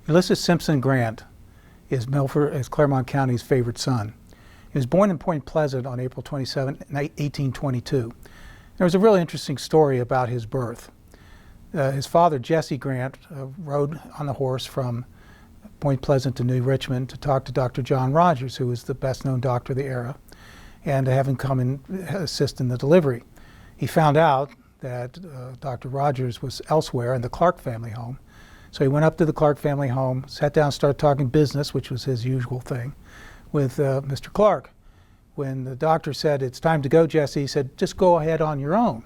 Ulysses Simpson Grant is Clermont County's favorite son. He was born in Point Pleasant on April 27, 1822. There was a really interesting story about his birth. His father, Jesse Grant, rode on the horse from Point Pleasant to New Richmond to talk to Dr. John Rogers, who was the best-known doctor of the era, and to have him come and assist in the delivery. He found out that Dr. Rogers was elsewhere in the Clark family home. So he went up to the Clark family home, sat down, started talking business, which was his usual thing, with Mr. Clark. When the doctor said, "It's time to go, Jesse," he said, "Just go ahead on your own,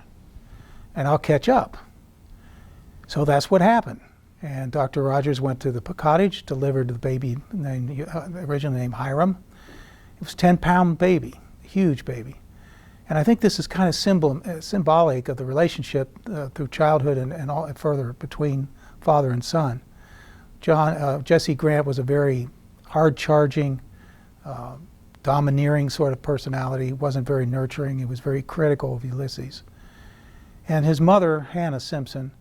and I'll catch up." So that's what happened. And Dr. Rogers went to the cottage, delivered the baby originally named Hiram. It was a 10-pound baby, a huge baby. And I think this is kind of symbolic of the relationship through childhood and all further between father and son. Jesse Grant was a very hard-charging, domineering sort of personality. He wasn't very nurturing. He was very critical of Ulysses. And his mother, Hannah Simpson,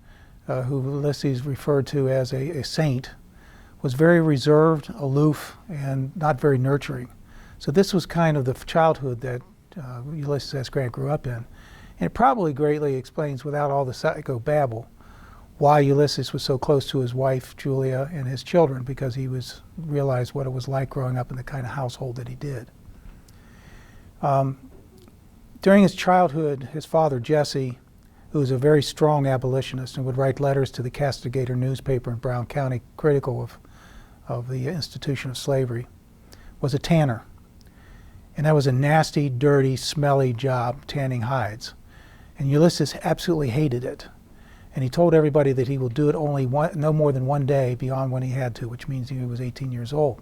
who Ulysses referred to as a saint, was very reserved, aloof, and not very nurturing. So this was kind of the childhood that Ulysses S. Grant grew up in. And it probably greatly explains, without all the psychobabble, why Ulysses was so close to his wife, Julia, and his children, because he realized what it was like growing up in the kind of household that he did. During his childhood, his father, Jesse, who was a very strong abolitionist and would write letters to the Castigator newspaper in Brown County critical of the institution of slavery, was a tanner. And that was a nasty, dirty, smelly job, tanning hides. And Ulysses absolutely hated it. And he told everybody that he will do it only no more than one day beyond when he had to, which means he was 18 years old.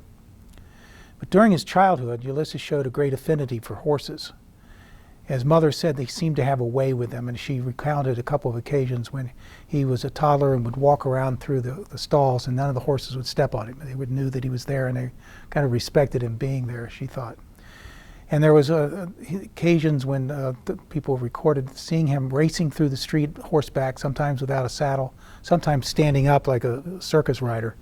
But during his childhood, Ulysses showed a great affinity for horses. His mother said they seemed to have a way with them, and she recounted a couple of occasions when he was a toddler and would walk around through the stalls, and none of the horses would step on him. They knew that he was there, and they kind of respected him being there, she thought. And there was occasions when people recorded seeing him racing through the street horseback, sometimes without a saddle, sometimes standing up like a circus rider,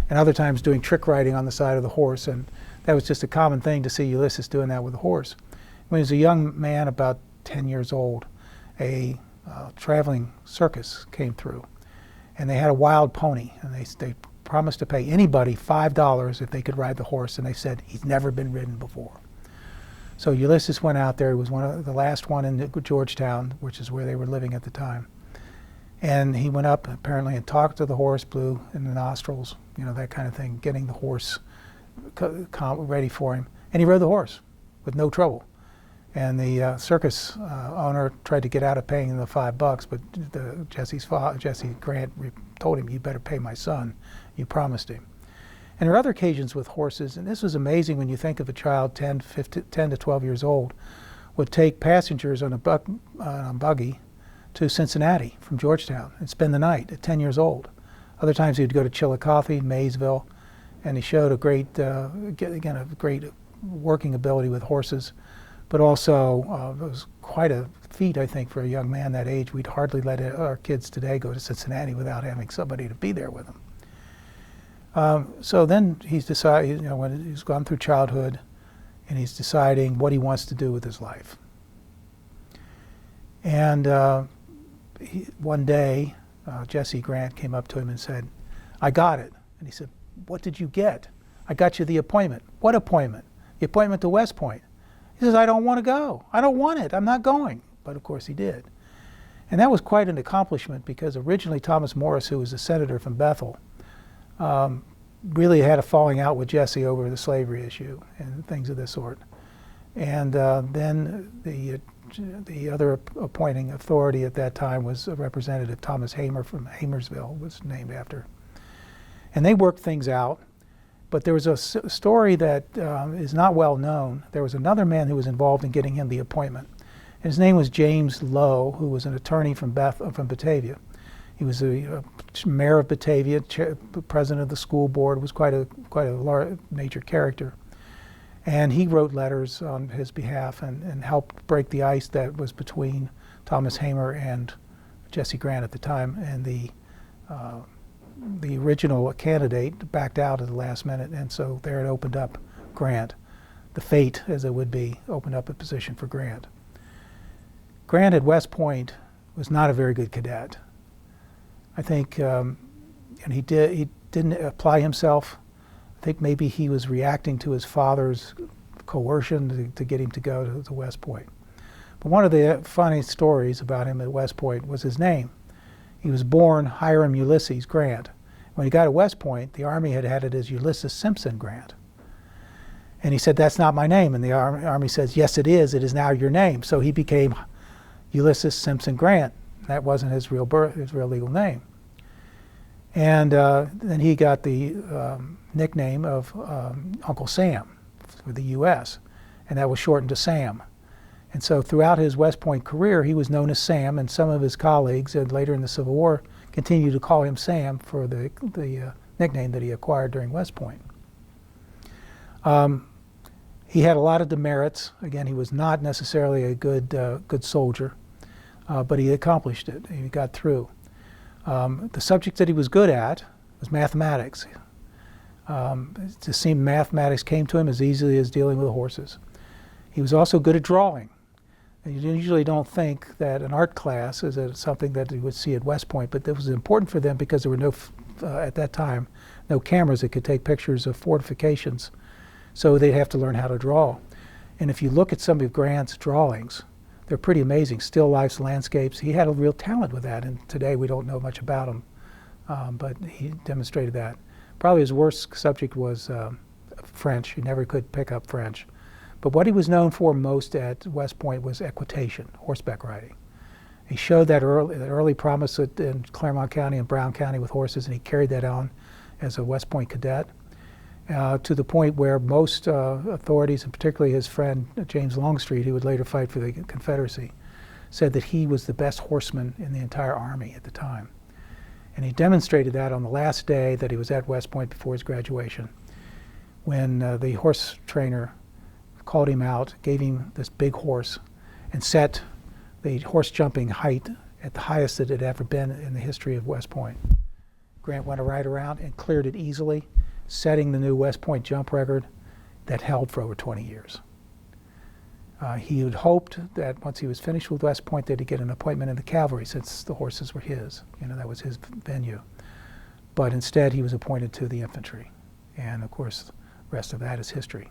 and other times doing trick riding on the side of the horse. And that was just a common thing to see Ulysses doing that with a horse. When he was a young man, about 10 years old, a traveling circus came through, and they had a wild pony, and they promised to pay anybody $5 if they could ride the horse, and they said he's never been ridden before. So Ulysses went out there. He was the last one in Georgetown, which is where they were living at the time. And he went up apparently and talked to the horse, blew in the nostrils, that kind of thing, getting the horse ready for him. And he rode the horse with no trouble. And the circus owner tried to get out of paying him the $5, but Jesse Grant told him, "You better pay my son. You promised him." And there are other occasions with horses, and this was amazing when you think of a child 10 to 12 years old, would take passengers on a buggy to Cincinnati from Georgetown and spend the night at 10 years old. Other times he would go to Chillicothe, Maysville, and he showed a great working ability with horses, but also it was quite a feat, I think, for a young man that age. We'd hardly let our kids today go to Cincinnati without having somebody to be there with them. So then he's decided, when he's gone through childhood, and he's deciding what he wants to do with his life. And one day, Jesse Grant came up to him and said, "I got it." And he said, "What did you get?" "I got you the appointment." "What appointment?" "The appointment to West Point." He says, "I don't want to go. I don't want it. I'm not going." But of course he did. And that was quite an accomplishment, because originally Thomas Morris, who was a senator from Bethel, really had a falling out with Jesse over the slavery issue and things of this sort. And then the other appointing authority at that time was Representative Thomas Hamer from Hamersville, was named after. And they worked things out. But there was a story that is not well known. There was another man who was involved in getting him the appointment. And his name was James Lowe, who was an attorney from Batavia. He was a mayor of Batavia, president of the school board, was quite a large major character. And he wrote letters on his behalf and helped break the ice that was between Thomas Hamer and Jesse Grant at the time, and the the original candidate backed out at the last minute, and so there it opened up Grant. The fate, as it would be, opened up a position for Grant. Grant at West Point was not a very good cadet. I think, and he didn't apply himself. I think maybe he was reacting to his father's coercion to get him to go to West Point. But one of the funny stories about him at West Point was his name. He was born Hiram Ulysses Grant. When he got to West Point, the Army had had it as Ulysses Simpson Grant. And he said, "That's not my name." And the Army says, "Yes, it is. It is now your name." So he became Ulysses Simpson Grant. That wasn't his real legal name. And then he got the nickname of Uncle Sam for the U.S., and that was shortened to Sam. And so throughout his West Point career, he was known as Sam, and some of his colleagues, and later in the Civil War, continued to call him Sam for the nickname that he acquired during West Point. He had a lot of demerits. Again, he was not necessarily a good soldier, but he accomplished it. He got through. The subject that he was good at was mathematics. It just seemed mathematics came to him as easily as dealing with horses. He was also good at drawing. And you usually don't think that an art class is something that you would see at West Point, but that was important for them because there were no, at that time, no cameras that could take pictures of fortifications. So they'd have to learn how to draw. And if you look at some of Grant's drawings, they're pretty amazing. Still lifes, landscapes. He had a real talent with that, and today we don't know much about him, but he demonstrated that. Probably his worst subject was French. He never could pick up French. But what he was known for most at West Point was equitation, horseback riding. He showed that early promise in Clermont County and Brown County with horses, and he carried that on as a West Point cadet to the point where most authorities, and particularly his friend James Longstreet, who would later fight for the Confederacy, said that he was the best horseman in the entire Army at the time. And he demonstrated that on the last day that he was at West Point before his graduation, when the horse trainer called him out, gave him this big horse, and set the horse jumping height at the highest that it had ever been in the history of West Point. Grant went right around and cleared it easily, setting the new West Point jump record that held for over 20 years. He had hoped that once he was finished with West Point that he'd get an appointment in the cavalry, since the horses were his. You know, that was his venue. But instead he was appointed to the infantry. And of course, the rest of that is history.